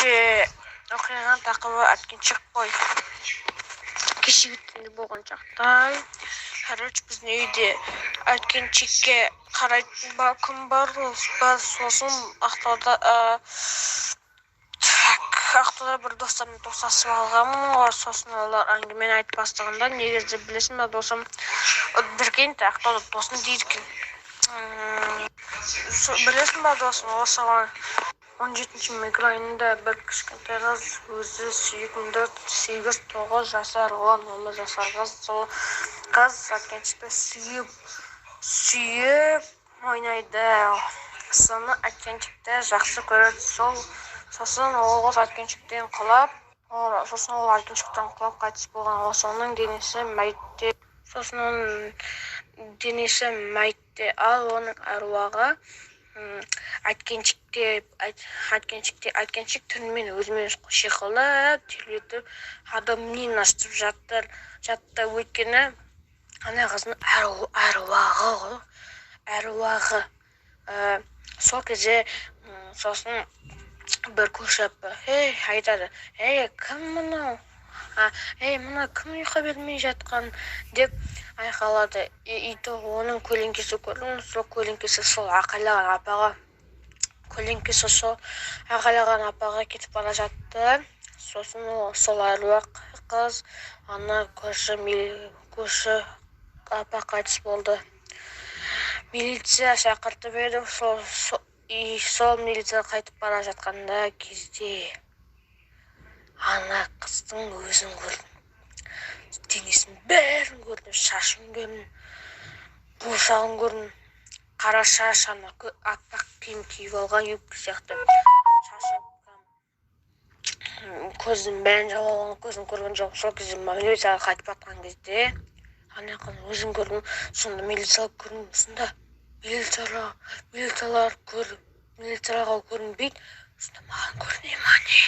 Кеше оқиған тақырыбы әткеншек қой. Кеше түнде болған жағдай. Біздің үйде әткеншекке қарайтын кім бар? Сосын ақтауда бір достармен тосасып алғанмын. Сосын олар әңгімені айтып бастағанда, негізі білесің бе досым, бірген ақтауда досым дейді екен. Білесің бе досым, осыған 17-ші микрорайонында бір кішкентай қыз өзі сүйетінді 8-9 жасар olan 10 жасар қыз. Сол қыз әткеншекті сүйіп ойнайды. Соны әткеншекті жақсы көреді. Сосын ол қыз әткеншектен құлап, қайтыс болған. Соның денесі мәйітте, ал оның әруағы әткеншек түнімен өзімен шиқылдап, терлетіп, адаммен астып жатты. Өйткені ана қыздың әруағы. Сол кезде сосын бір көрші айтады, кім мынау? Мына кім ұйқы бермей жатқан деп айқайлады. Үйді оның көлеңкесі көрдім. Сол көлеңкесі сол ақайлаған апаға кетіп бара жатты. Сосын сол әруақ қыз ана көрші апа қайтыс болды. Милиция шақыртып еді. Сол милиция қайтып бара жатқанда кезде ана қыздың өзін көрдім. Денесін бәрін көрдім, шашын көрдім, босағын көрдім. Қара шаш, аппақ киім киіп алған, юбка сияқты. Көздің бәрін жауып алған, көзін көрген жоқ. Сол кезде милицияға қайтып жатқан кезде ана қыздың өзін көрдім. Сонда милицияға көрдім. Сонда милицияларға көрінбейді. Сонда маған көріне ма не?